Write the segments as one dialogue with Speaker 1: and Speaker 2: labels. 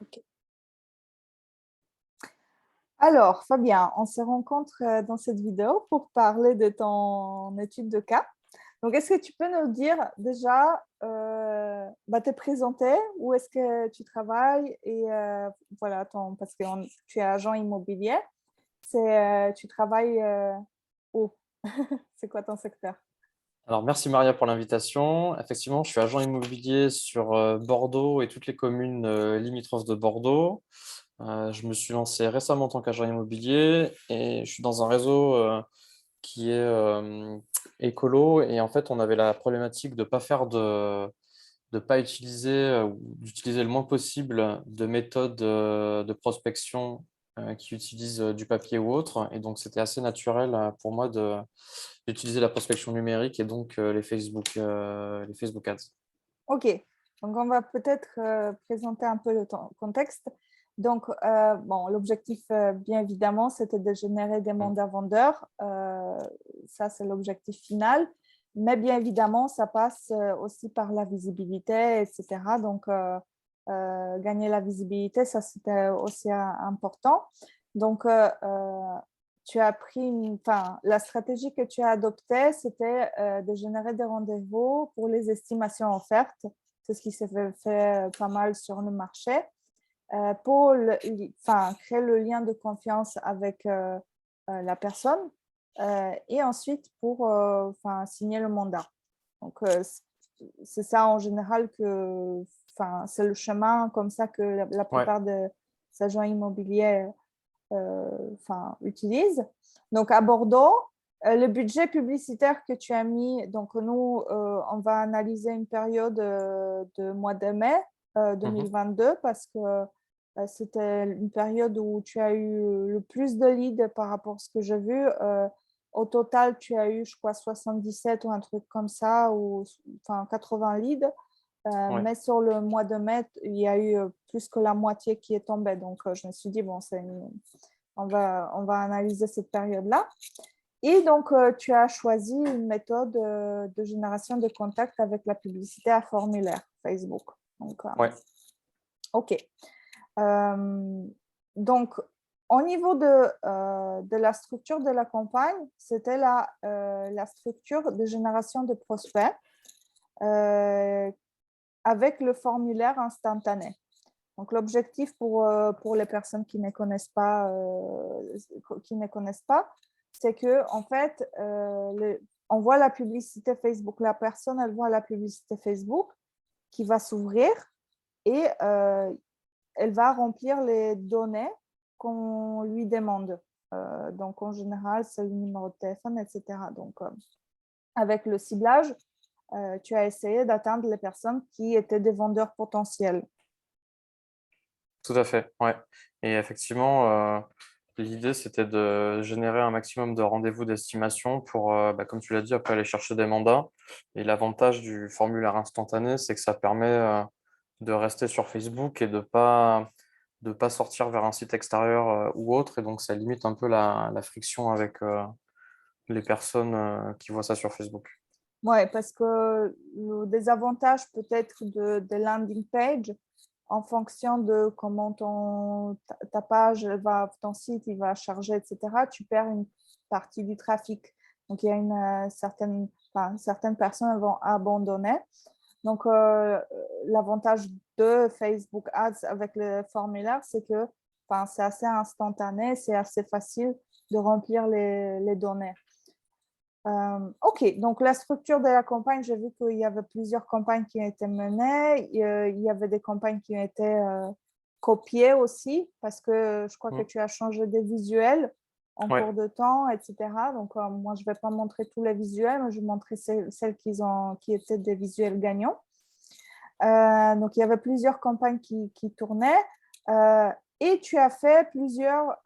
Speaker 1: Ok. Alors, Fabien, on se rencontre dans cette vidéo pour parler de ton étude de cas. Donc, est-ce que tu peux nous dire déjà, te présenter, où est-ce que tu travailles et voilà, parce que tu es agent immobilier, tu travailles où? C'est quoi ton secteur?
Speaker 2: Alors, merci Maria pour l'invitation. Effectivement, je suis agent immobilier sur Bordeaux et toutes les communes limitrophes de Bordeaux. Je me suis lancé récemment en tant qu'agent immobilier et je suis dans un réseau qui est écolo. Et en fait, on avait la problématique de pas utiliser ou d'utiliser le moins possible de méthodes de prospection qui utilisent du papier ou autre. Et donc, c'était assez naturel pour moi d'utiliser la prospection numérique et donc les Facebook Ads.
Speaker 1: Ok, donc on va peut-être présenter un peu le contexte. Donc, l'objectif, bien évidemment, c'était de générer des
Speaker 2: Mm.
Speaker 1: mandats vendeurs. Ça, c'est l'objectif final. Mais bien évidemment, ça passe aussi par la visibilité, etc. Donc, gagner la visibilité, ça, c'était aussi important. Donc, la stratégie que tu as adoptée, c'était de générer des rendez-vous pour les estimations offertes. C'est ce qui s'est fait pas mal sur le marché pour créer le lien de confiance avec la personne et ensuite pour signer le mandat. Donc, c'est ça en général c'est le chemin comme ça que la
Speaker 2: Ouais,
Speaker 1: plupart des agents immobiliers utilise. Donc, à Bordeaux, le budget publicitaire que tu as mis, donc nous, on va analyser une période de mois de mai
Speaker 2: mhm.
Speaker 1: 2022 parce que c'était une période où tu as eu le plus de leads par rapport à ce que j'ai vu. Au total, tu as eu, je crois, 77 ou un truc comme ça, ou 80 leads.
Speaker 2: Ouais.
Speaker 1: Mais sur le mois de mai, il y a eu plus que la moitié qui est tombée. Donc, je me suis dit, bon, on va analyser cette période-là. Et donc, tu as choisi une méthode de génération de contacts avec la publicité à formulaire Facebook. Donc,
Speaker 2: Ouais.
Speaker 1: OK. Donc, au niveau de la structure de la campagne, c'était la structure de génération de prospects avec le formulaire instantané. Donc, l'objectif pour les personnes qui ne connaissent pas, c'est que en fait, on voit la publicité Facebook. La personne, elle voit la publicité Facebook qui va s'ouvrir et elle va remplir les données qu'on lui demande. Donc, en général, c'est le numéro de téléphone, etc. Donc, avec le ciblage, tu as essayé d'atteindre les personnes qui étaient des vendeurs potentiels.
Speaker 2: Tout à fait. Ouais. Et effectivement, l'idée, c'était de générer un maximum de rendez-vous d'estimation pour, comme tu l'as dit, après aller chercher des mandats. Et l'avantage du formulaire instantané, c'est que ça permet de rester sur Facebook et de pas sortir vers un site extérieur ou autre. Et donc, ça limite un peu la friction avec les personnes qui voient ça sur Facebook.
Speaker 1: Oui, parce que le désavantage peut-être de landing page, en fonction de comment ta page va, ton site il va charger, etc., tu perds une partie du trafic. Donc, il y a certaines personnes vont abandonner. Donc, l'avantage de Facebook Ads avec le formulaire, c'est que c'est assez instantané, c'est assez facile de remplir les données. OK, donc la structure de la campagne, j'ai vu qu'il y avait plusieurs campagnes qui ont été menées. Il y avait des campagnes qui ont été copiées aussi, parce que je crois que
Speaker 2: Mm.
Speaker 1: tu as changé des visuels en
Speaker 2: Ouais.
Speaker 1: cours de temps, etc. Donc, moi, je ne vais pas montrer tous les visuels, mais je vais montrer celles qui étaient des visuels gagnants. Donc, il y avait plusieurs campagnes qui tournaient et tu as fait plusieurs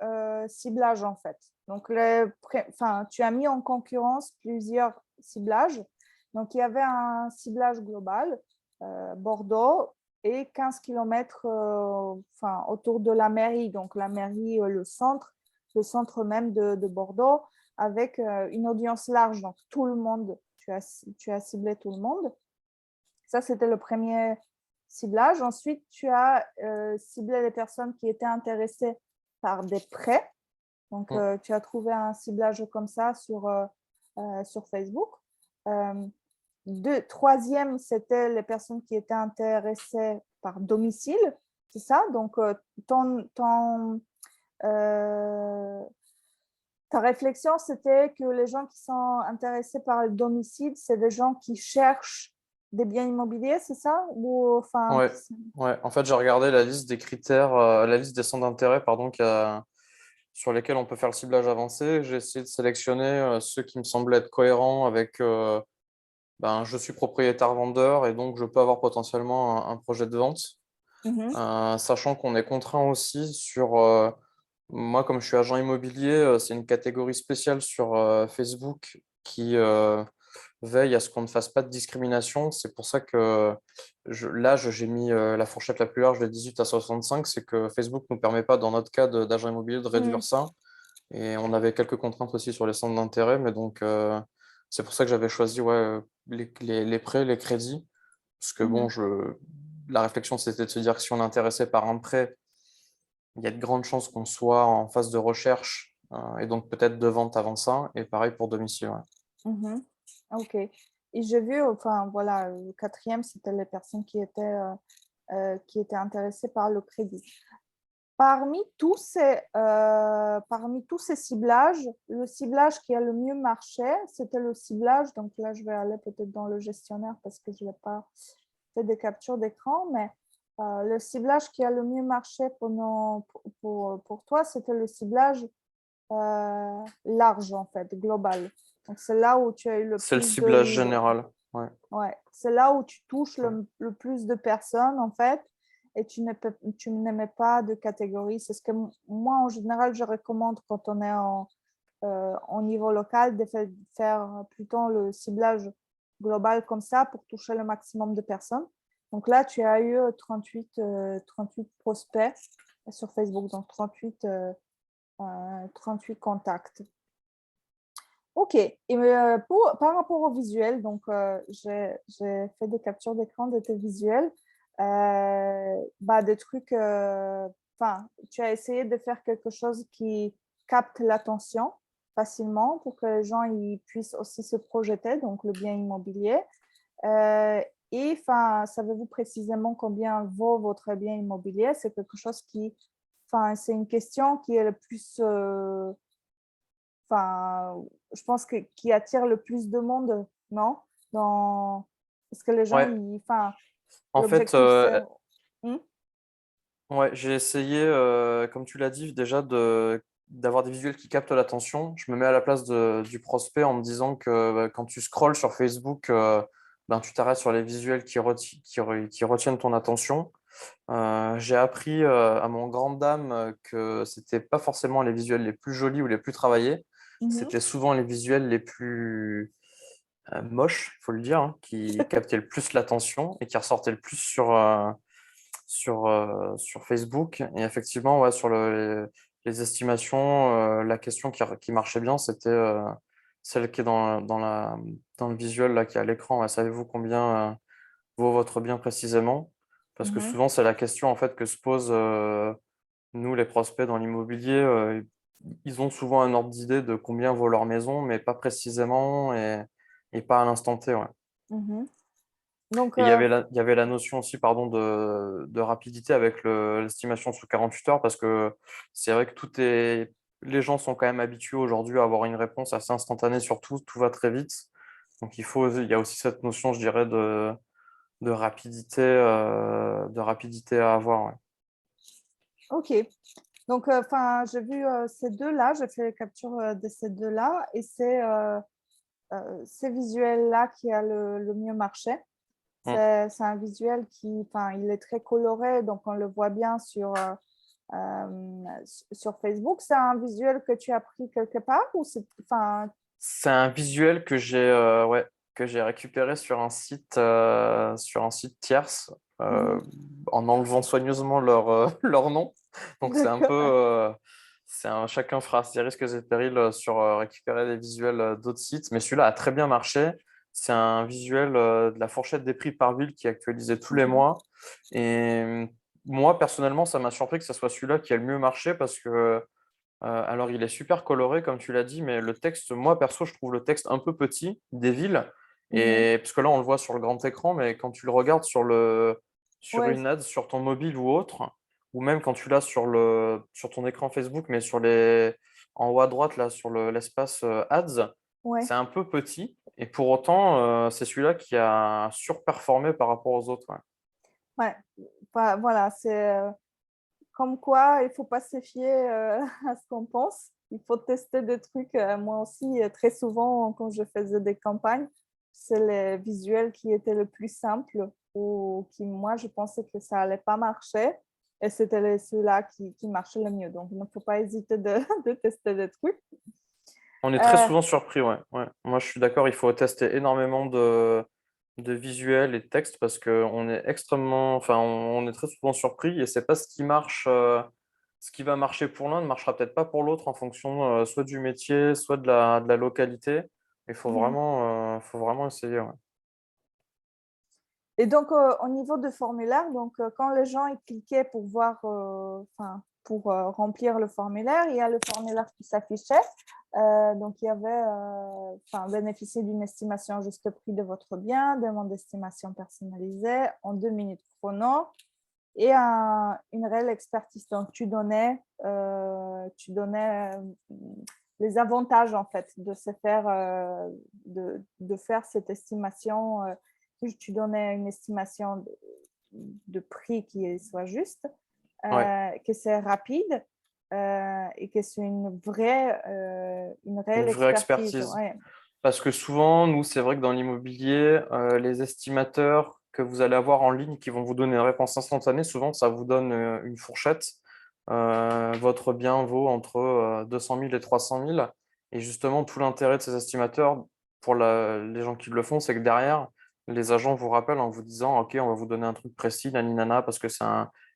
Speaker 1: ciblages en fait. Donc, tu as mis en concurrence plusieurs ciblages. Donc, il y avait un ciblage global, Bordeaux, et 15 km autour de la mairie. Donc, la mairie, le centre même de Bordeaux, avec une audience large. Donc, tout le monde, tu as ciblé tout le monde. Ça, c'était le premier ciblage. Ensuite, tu as ciblé les personnes qui étaient intéressées par des prêts. Donc, tu as trouvé un ciblage comme ça sur Facebook. Troisième, c'était les personnes qui étaient intéressées par domicile. C'est ça? Donc, ta réflexion, c'était que les gens qui sont intéressés par le domicile, c'est des gens qui cherchent des biens immobiliers, c'est ça? Ou, enfin,
Speaker 2: Ouais, ouais. En fait, j'ai regardé la liste des critères, la liste des centres d'intérêt, pardon, sur lesquels on peut faire le ciblage avancé. J'ai essayé de sélectionner ceux qui me semblaient être cohérents avec je suis propriétaire vendeur et donc je peux avoir potentiellement un projet de vente.
Speaker 1: Mhm.
Speaker 2: Sachant qu'on est contraint aussi sur moi, comme je suis agent immobilier, c'est une catégorie spéciale sur Facebook qui veille à ce qu'on ne fasse pas de discrimination. C'est pour ça que l'âge, j'ai mis la fourchette la plus large de 18 à 65. C'est que Facebook ne nous permet pas, dans notre cas d'agent immobilier, de réduire
Speaker 1: Mhm.
Speaker 2: ça. Et on avait quelques contraintes aussi sur les centres d'intérêt. Mais donc, c'est pour ça que j'avais choisi les prêts, les crédits. Parce que bon,
Speaker 1: Mhm.
Speaker 2: la réflexion, c'était de se dire que si on est intéressé par un prêt, il y a de grandes chances qu'on soit en phase de recherche et donc peut-être de vente avant ça. Et pareil pour domicile. Ouais.
Speaker 1: Mhm. OK. Et j'ai vu, enfin, voilà, le quatrième, c'était les personnes qui étaient intéressées par le crédit. Parmi tous ces ciblages, le ciblage qui a le mieux marché, c'était le ciblage. Donc là, je vais aller peut-être dans le gestionnaire parce que je n'ai pas fait des captures d'écran, mais le ciblage qui a le mieux marché pour toi, c'était le ciblage large, en fait, global. Donc c'est là où tu as eu le
Speaker 2: C'est le
Speaker 1: plus de
Speaker 2: ciblage
Speaker 1: livres.
Speaker 2: général. Ouais.
Speaker 1: Ouais, c'est là où tu touches
Speaker 2: Ouais.
Speaker 1: le plus de personnes, en fait, et tu n'aimais pas de catégorie. C'est ce que moi, en général, je recommande quand on est en niveau local, de faire plutôt le ciblage global comme ça pour toucher le maximum de personnes. Donc là, tu as eu 38 prospects sur Facebook, donc 38 contacts. Ok, et par rapport au visuel, donc j'ai fait des captures d'écran de tes visuels, des trucs, tu as essayé de faire quelque chose qui capte l'attention facilement pour que les gens ils puissent aussi se projeter, donc le bien immobilier. Euh, et savez-vous précisément combien vaut votre bien immobilier? C'est quelque chose c'est une question qui est le plus je pense qui attire le plus de monde, non? Parce que les gens,
Speaker 2: Ouais. En fait,
Speaker 1: l'objectif, c'est... Hmm.
Speaker 2: ouais, j'ai essayé, comme tu l'as dit, déjà d'avoir des visuels qui captent l'attention. Je me mets à la place du prospect en me disant que quand tu scrolles sur Facebook, tu t'arrêtes sur les visuels qui retiennent ton attention. J'ai appris à mon grande dame que c'était pas forcément les visuels les plus jolis ou les plus travaillés.
Speaker 1: Mhm.
Speaker 2: C'était souvent les visuels les plus moches, il faut le dire, hein, qui captaient le plus l'attention et qui ressortaient le plus sur Facebook. Et effectivement, ouais, sur les estimations, la question qui marchait bien, c'était celle qui est dans le visuel là, qui est à l'écran. Ouais. Savez-vous combien vaut votre bien précisément? Parce que
Speaker 1: Mhm.
Speaker 2: souvent, c'est la question en fait que se posent nous, les prospects dans l'immobilier. Ils ont souvent un ordre d'idée de combien vaut leur maison, mais pas précisément et pas à l'instant T. Ouais.
Speaker 1: Mhm. Donc,
Speaker 2: Et il y avait la notion aussi, pardon, de rapidité avec l'estimation sous 48 heures, parce que c'est vrai que les gens sont quand même habitués aujourd'hui à avoir une réponse assez instantanée sur tout va très vite. Donc il y a aussi cette notion, je dirais, de rapidité à avoir. Ouais.
Speaker 1: ok. Donc, j'ai vu ces deux-là, j'ai fait les captures de ces deux-là, et c'est ces visuels-là qui a le mieux marché.
Speaker 2: Mm.
Speaker 1: C'est un visuel il est très coloré, donc on le voit bien sur Facebook. C'est un visuel que tu as pris quelque part ou
Speaker 2: C'est un visuel que j'ai récupéré sur un site tierce
Speaker 1: Mhm.
Speaker 2: en enlevant soigneusement leur nom. Donc c'est un peu
Speaker 1: D'accord.
Speaker 2: chacun fera ses risques et périls sur récupérer des visuels d'autres sites. Mais celui-là a très bien marché. C'est un visuel de la fourchette des prix par ville qui est actualisé tous les
Speaker 1: Mhm.
Speaker 2: mois. Et moi, personnellement, ça m'a surpris que ce soit celui-là qui a le mieux marché parce que, alors, il est super coloré, comme tu l'as dit, mais le texte, moi, perso, je trouve le texte un peu petit des villes.
Speaker 1: Mhm.
Speaker 2: Et parce que là, on le voit sur le grand écran, mais quand tu le regardes sur
Speaker 1: Ouais,
Speaker 2: une ad, sur ton mobile ou autre, ou même quand tu l'as sur ton écran Facebook, mais en haut à droite, là, l'espace ads,
Speaker 1: ouais,
Speaker 2: c'est un peu petit. Et pour autant, c'est celui-là qui a surperformé par rapport aux autres. Ouais.
Speaker 1: ouais. Voilà, c'est comme quoi il faut pas se fier à ce qu'on pense. Il faut tester des trucs. Moi aussi, très souvent, quand je faisais des campagnes, c'est les visuels qui étaient le plus simples ou qui, moi, je pensais que ça allait pas marcher. Et c'était ceux-là qui marchaient le mieux. Donc, il ne faut pas hésiter de, de tester des trucs.
Speaker 2: On est très
Speaker 1: Euh,
Speaker 2: souvent surpris, ouais. Ouais. Moi, je suis d'accord, il faut tester énormément de visuels et de textes parce qu'on est enfin, on est très souvent surpris et c'est pas ce qui marche, ce qui va marcher pour l'un ne marchera peut-être pas pour l'autre en fonction soit du métier, soit de la localité. Il
Speaker 1: mhm.
Speaker 2: faut vraiment essayer, ouais.
Speaker 1: Et donc, au niveau de formulaire, donc, quand les gens ils cliquaient pour voir, enfin, pour remplir le formulaire, il y a le formulaire qui s'affichait. Donc, il y avait, enfin, bénéficier d'une estimation juste prix de votre bien, demande d'estimation personnalisée en 2 minutes chrono et une réelle expertise. Donc, tu donnais les avantages, en fait, de se faire, de faire cette estimation. Tu donnais une estimation de prix qui soit juste,
Speaker 2: Ouais,
Speaker 1: que c'est rapide et que c'est une
Speaker 2: une
Speaker 1: réelle
Speaker 2: vraie
Speaker 1: expertise.
Speaker 2: expertise.
Speaker 1: Ouais.
Speaker 2: Parce que souvent, nous, c'est vrai que dans l'immobilier, les estimateurs que vous allez avoir en ligne qui vont vous donner une réponse instantanée, souvent, ça vous donne une fourchette. Votre bien vaut entre 200 000 et 300 000. Et justement, tout l'intérêt de ces estimateurs, pour les gens qui le font, c'est que derrière, les agents vous rappellent en vous disant, OK, on va vous donner un truc précis, naninana, parce que c'est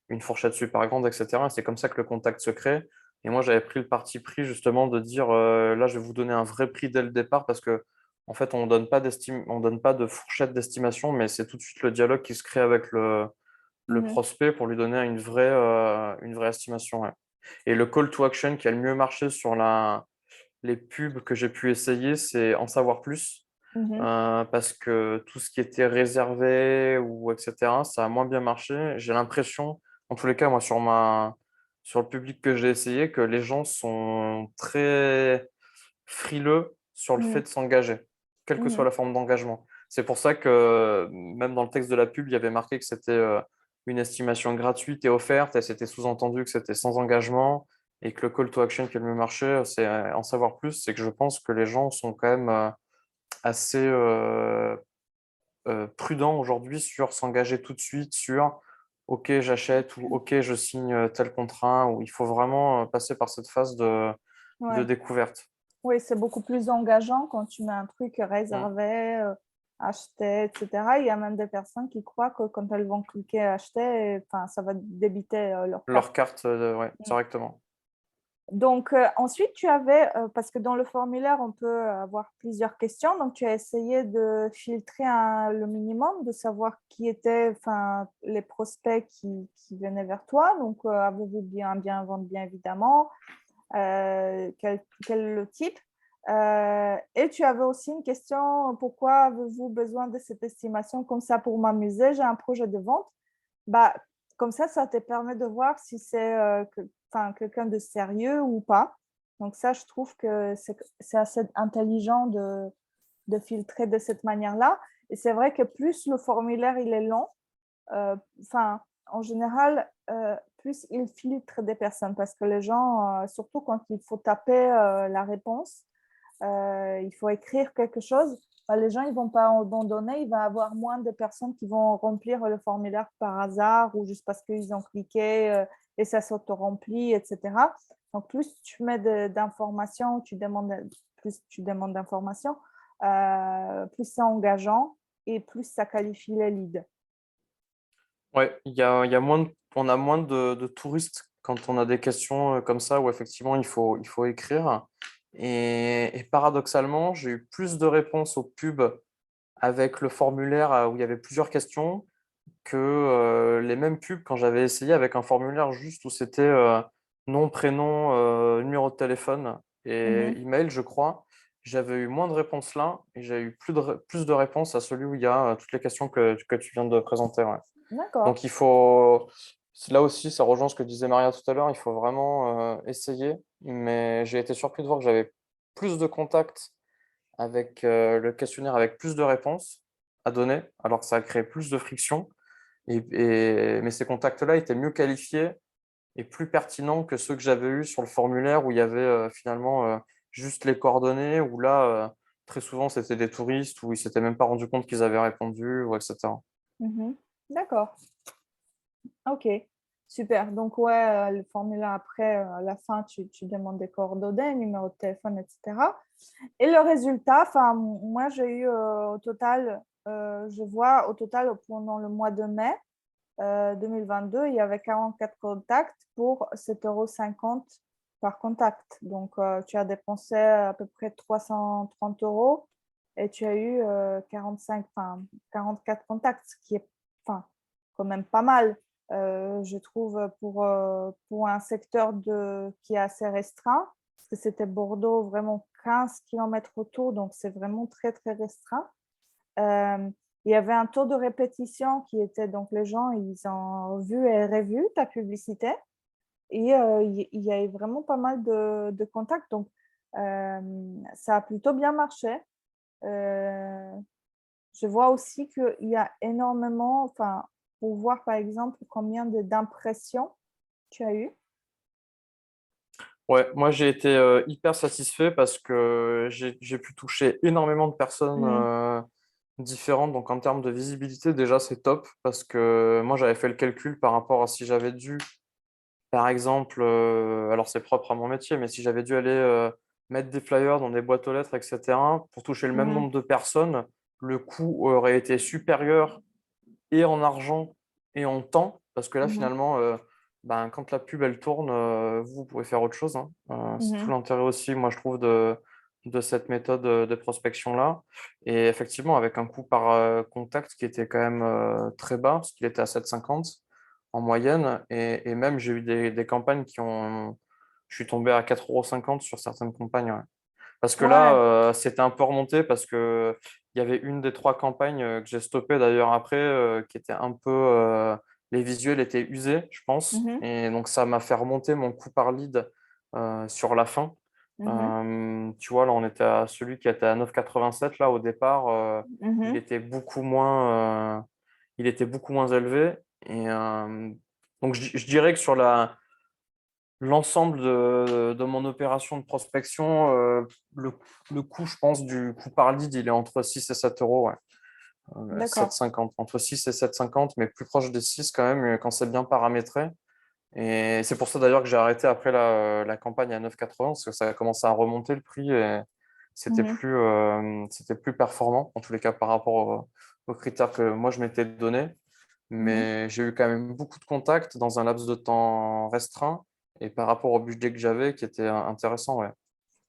Speaker 2: une fourchette super grande, etc. C'est comme ça que le contact se crée. Et moi, j'avais pris le parti pris justement de dire là, je vais vous donner un vrai prix dès le départ parce que en fait, on donne pas de fourchette d'estimation, mais c'est tout de suite le dialogue qui se crée avec le
Speaker 1: Mhm.
Speaker 2: prospect pour lui donner une vraie estimation. Ouais. Et le call to action qui a le mieux marché sur les pubs que j'ai pu essayer, c'est en savoir plus.
Speaker 1: Mhm.
Speaker 2: Parce que tout ce qui était réservé ou etc., ça a moins bien marché. J'ai l'impression, en tous les cas, moi, sur le public que j'ai essayé, que les gens sont très frileux sur le fait
Speaker 1: Mhm.
Speaker 2: de s'engager, quelle que soit
Speaker 1: Mhm.
Speaker 2: la forme d'engagement. C'est pour ça que même dans le texte de la pub, il y avait marqué que c'était une estimation gratuite et offerte, et c'était sous-entendu que c'était sans engagement, et que le call to action qui a le mieux marché, c'est en savoir plus, c'est que je pense que les gens sont quand même assez prudent aujourd'hui sur s'engager tout de suite sur OK, j'achète ou OK, je signe tel contrat, où il faut vraiment passer par cette phase de
Speaker 1: Ouais.
Speaker 2: découverte.
Speaker 1: Oui, c'est beaucoup plus engageant quand tu mets un truc
Speaker 2: Mm.
Speaker 1: réservé, acheté, etc. Il y a même des personnes qui croient que quand elles vont cliquer acheter, enfin, ça va débiter leur carte.
Speaker 2: Leur carte, ouais,
Speaker 1: Mm.
Speaker 2: directement.
Speaker 1: Donc, ensuite, tu avais, parce que dans le formulaire, on peut avoir plusieurs questions, donc tu as essayé de filtrer le minimum, de savoir qui étaient enfin, les prospects qui venaient vers toi. Donc, avez-vous bien vendre, bien évidemment, quel est le type. Et tu avais aussi une question, pourquoi avez-vous besoin de cette estimation comme ça pour m'amuser? J'ai un projet de vente. Bah, comme ça te permet de voir si c'est quelqu'un de sérieux ou pas. Donc ça, je trouve que c'est assez intelligent de filtrer de cette manière-là. Et c'est vrai que plus le formulaire il est long, enfin, en général, plus il filtre des personnes parce que les gens, surtout quand il faut taper la réponse, il faut écrire quelque chose, bah, les gens ils vont pas abandonner, il va y avoir moins de personnes qui vont remplir le formulaire par hasard ou juste parce qu'ils ont cliqué et ça s'auto-remplit, etc. Donc, plus tu mets d'informations, plus tu demandes d'informations, plus c'est engageant et plus ça qualifie les leads.
Speaker 2: Ouais, il y a on a moins de touristes quand on a des questions comme ça où effectivement il faut écrire. Et paradoxalement, j'ai eu plus de réponses aux pubs avec le formulaire où il y avait plusieurs questions que les mêmes pubs quand j'avais essayé avec un formulaire juste où c'était nom, prénom, numéro de téléphone et
Speaker 1: Mhm.
Speaker 2: email, je crois. J'avais eu moins de réponses là et j'ai eu plus de réponses à celui où il y a toutes les questions que tu viens de présenter. Ouais.
Speaker 1: D'accord.
Speaker 2: Donc il faut, là aussi, ça rejoint ce que disait Maria tout à l'heure, il faut vraiment essayer. Mais j'ai été surpris de voir que j'avais plus de contacts avec le questionnaire avec plus de réponses à donner, alors que ça a créé plus de friction. Mais ces contacts-là étaient mieux qualifiés et plus pertinents que ceux que j'avais eus sur le formulaire où il y avait finalement juste les coordonnées, où là, très souvent, c'était des touristes où ils ne s'étaient même pas rendu compte qu'ils avaient répondu, ou etc.
Speaker 1: Mhm. D'accord. Ok, super. Donc, ouais, le formulaire après, à la fin, tu demandes des coordonnées, numéro de téléphone, etc. Et le résultat, enfin, moi, j'ai eu au total, je vois au total pendant le mois de mai 2022, il y avait 44 contacts pour 7,50 € par contact. Donc, tu as dépensé à peu près 330 € et tu as eu 45, enfin, 44 contacts, ce qui est enfin, quand même pas mal, je trouve, pour un secteur qui est assez restreint, parce que c'était Bordeaux, vraiment 15 kilomètres autour, donc c'est vraiment très, très restreint. Euh, il y avait un taux de répétition qui était, donc les gens, ils ont vu et revu ta publicité et il y avait vraiment pas mal de contacts. Donc, ça a plutôt bien marché. Euh, je vois aussi qu'il y a énormément, enfin, pour voir par exemple combien d'impressions tu as eu.
Speaker 2: Ouais, moi j'ai été hyper satisfait parce que j'ai pu toucher énormément de personnes
Speaker 1: Mhm.
Speaker 2: différentes. Donc en termes de visibilité, déjà c'est top parce que moi j'avais fait le calcul par rapport à si j'avais dû, par exemple, alors c'est propre à mon métier, mais si j'avais dû aller mettre des flyers dans des boîtes aux lettres, etc., pour toucher le même
Speaker 1: Mhm.
Speaker 2: nombre de personnes, le coût aurait été supérieur et en argent et en temps, parce que là,
Speaker 1: Mhm.
Speaker 2: finalement, ben, quand la pub, elle tourne, vous pouvez faire autre chose, hein. C'est tout
Speaker 1: Mhm.
Speaker 2: l'intérêt aussi, moi, je trouve, de cette méthode de prospection-là. Et effectivement, avec un coût par contact qui était quand même très bas, parce qu'il était à 7,50 en moyenne. Et même, j'ai eu des campagnes qui ont... Je suis tombé à 4,50 € sur certaines campagnes, ouais. Parce que là,
Speaker 1: Ouais.
Speaker 2: c'était un peu remonté parce que il y avait une des trois campagnes que j'ai stoppées d'ailleurs après, qui était un peu. Les visuels étaient usés, je pense.
Speaker 1: Mhm.
Speaker 2: Et donc, ça m'a fait remonter mon coût par lead sur la fin.
Speaker 1: Mhm.
Speaker 2: Tu vois, là, on était à celui qui était à 9,87 là au départ. Il
Speaker 1: Mhm.
Speaker 2: était il était beaucoup moins élevé. Et donc, je dirais que sur l'ensemble de mon opération de prospection, le coût, je pense, du coût par lead, il est entre 6 et 7 euros. Ouais.
Speaker 1: D'accord.
Speaker 2: 7,50. Entre 6 et 7,50, mais plus proche des 6 quand même, quand c'est bien paramétré. Et c'est pour ça d'ailleurs que j'ai arrêté après la campagne à 9,80, parce que ça a commencé à remonter le prix et
Speaker 1: Mhm.
Speaker 2: c'était plus performant, en tous les cas par rapport aux critères que moi je m'étais donné.
Speaker 1: Mhm.
Speaker 2: Mais j'ai eu quand même beaucoup de contacts dans un laps de temps restreint et par rapport au budget que j'avais qui était intéressant, ouais.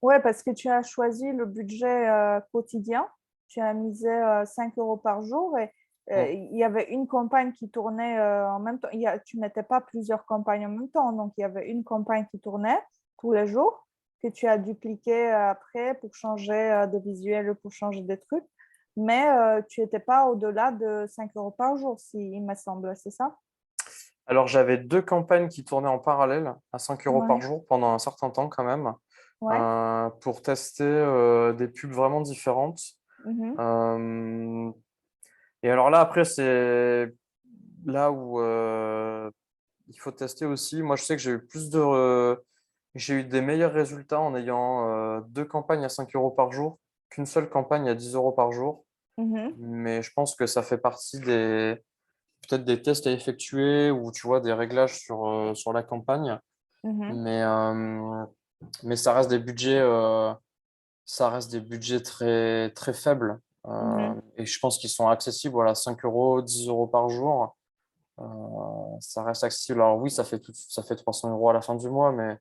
Speaker 1: Ouais, parce que tu as choisi le budget quotidien. Tu as misé 5 € par jour et
Speaker 2: Mm.
Speaker 1: il y avait une campagne qui tournait en même temps. Tu ne mettais pas plusieurs campagnes en même temps. Donc, il y avait une campagne qui tournait tous les jours que tu as dupliqué après pour changer de visuel, pour changer des trucs. Mais tu n'étais pas au-delà de 5 € par jour, si, il me semble. C'est ça?
Speaker 2: Alors j'avais deux campagnes qui tournaient en parallèle à 5 € par
Speaker 1: Ouais.
Speaker 2: jour pendant un certain temps quand même,
Speaker 1: Ouais.
Speaker 2: pour tester des pubs vraiment différentes.
Speaker 1: Mhm.
Speaker 2: Euh, et alors là, après, c'est là où il faut tester aussi. Moi, je sais que j'ai eu des meilleurs résultats en ayant deux campagnes à 5 € par jour qu'une seule campagne à 10 € par jour.
Speaker 1: Mhm.
Speaker 2: Mais je pense que ça fait partie peut-être des tests à effectuer ou tu vois des réglages sur la campagne.
Speaker 1: Mhm.
Speaker 2: Mais, euh, mais ça reste des budgets très, très faibles.
Speaker 1: Mhm.
Speaker 2: Et je pense qu'ils sont accessibles, voilà, 5 euros, 10 € par jour. Ça reste accessible. Alors oui, ça fait 300 € à la fin du mois, mais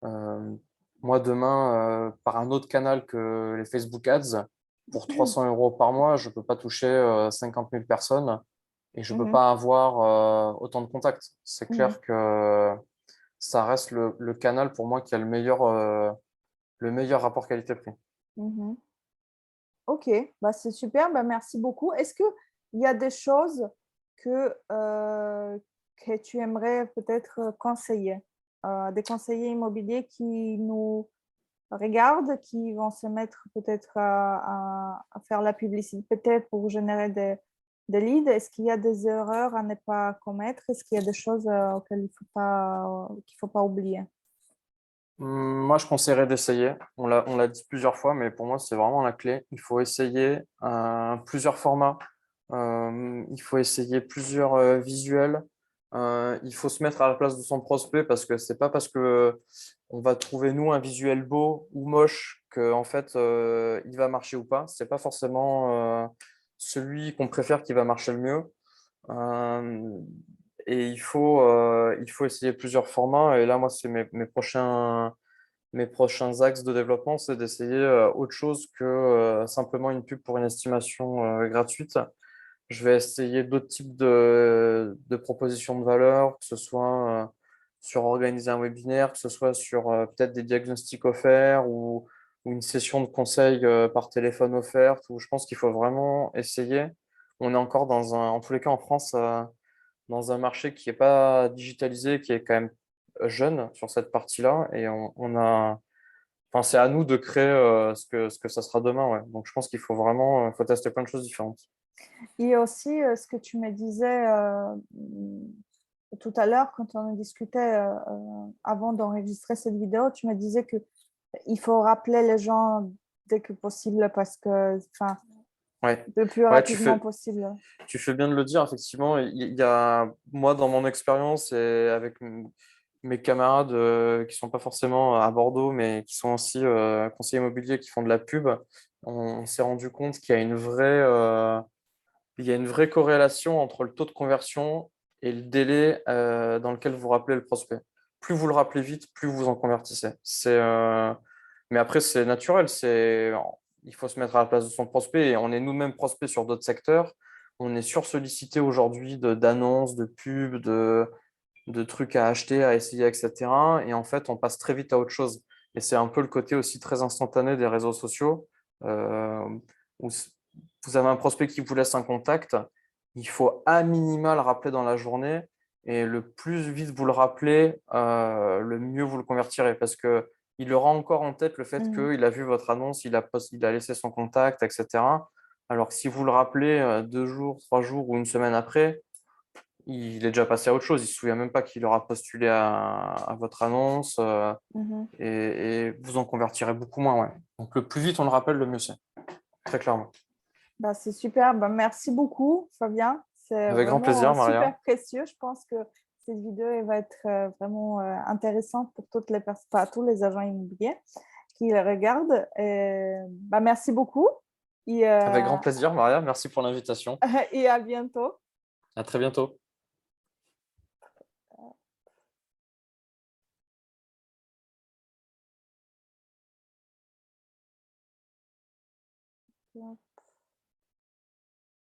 Speaker 2: euh, moi, demain, par un autre canal que les Facebook Ads, pour 300 euros par mois, je ne peux pas toucher 50 000 personnes et je ne peux
Speaker 1: Mhm,
Speaker 2: pas avoir autant de contacts. C'est
Speaker 1: mhm,
Speaker 2: clair que ça reste le canal pour moi qui a le meilleur rapport qualité-prix.
Speaker 1: mhm. Ok, bah, c'est super, bah, merci beaucoup. Est-ce qu'il y a des choses que tu aimerais peut-être conseiller, des conseillers immobiliers qui nous regardent, qui vont se mettre peut-être à faire la publicité, peut-être pour générer des leads? Est-ce qu'il y a des erreurs à ne pas commettre? Est-ce qu'il y a des choses auxquelles qu'il faut pas oublier?
Speaker 2: Moi, je conseillerais d'essayer. On l'a dit plusieurs fois, mais pour moi, c'est vraiment la clé. Il faut essayer plusieurs formats. Il faut essayer plusieurs visuels. Il faut se mettre à la place de son prospect parce que c'est pas parce que on va trouver nous un visuel beau ou moche que en fait il va marcher ou pas. C'est pas forcément celui qu'on préfère qui va marcher le mieux. Euh, et il faut essayer plusieurs formats. Et là, moi, c'est mes prochains axes de développement, c'est d'essayer autre chose que simplement une pub pour une estimation gratuite. Je vais essayer d'autres types de propositions de valeur, que ce soit sur organiser un webinaire, que ce soit sur peut-être des diagnostics offerts ou une session de conseil par téléphone offerte, où je pense qu'il faut vraiment essayer. On est encore en tous les cas en France, dans un marché qui n'est pas digitalisé, qui est quand même jeune sur cette partie-là, et enfin, c'est à nous de créer ce que ça sera demain, ouais. Donc je pense qu'il faut vraiment faut tester plein de choses différentes.
Speaker 1: Et aussi, ce que tu me disais tout à l'heure, quand on discutait avant d'enregistrer cette vidéo, tu me disais que il faut rappeler les gens dès que possible parce que, enfin,
Speaker 2: Ouais,
Speaker 1: le plus
Speaker 2: ouais,
Speaker 1: rapidement possible.
Speaker 2: tu fais bien de le dire, effectivement. Il y a, moi, dans mon expérience et avec mes camarades qui sont pas forcément à Bordeaux, mais qui sont aussi conseillers immobiliers qui font de la pub, on s'est rendu compte qu'il y a il y a une vraie corrélation entre le taux de conversion et le délai dans lequel vous rappelez le prospect. Plus vous le rappelez vite, plus vous en convertissez. Mais après, c'est naturel. Il faut se mettre à la place de son prospect et on est nous-mêmes prospects sur d'autres secteurs. On est sursollicité aujourd'hui d'annonces, de pubs, de trucs à acheter, à essayer, etc. Et en fait, on passe très vite à autre chose. Et c'est un peu le côté aussi très instantané des réseaux sociaux, euh, où vous avez un prospect qui vous laisse un contact, il faut à minima le rappeler dans la journée, et le plus vite vous le rappelez, le mieux vous le convertirez, parce que il aura encore en tête le fait
Speaker 1: Mhm.
Speaker 2: qu'il a vu votre annonce, il a laissé son contact, etc. Alors que si vous le rappelez 2 jours, 3 jours ou une semaine après, il est déjà passé à autre chose. Il ne se souvient même pas qu'il aura postulé à votre annonce
Speaker 1: Mhm.
Speaker 2: et vous en convertirez beaucoup moins. Ouais. Donc le plus vite on le rappelle, le mieux c'est. Très clairement.
Speaker 1: Bah, c'est super. Bah, merci beaucoup, Fabien. C'est
Speaker 2: Avec grand
Speaker 1: vraiment
Speaker 2: plaisir, Maria.
Speaker 1: super précieux. Je pense que cette vidéo elle va être vraiment intéressante pour toutes les personnes, pas tous les agents immobiliers qui la regardent. Et, bah, merci beaucoup et,
Speaker 2: Avec grand plaisir, Maria. Merci pour l'invitation.
Speaker 1: et à bientôt.
Speaker 2: À très bientôt.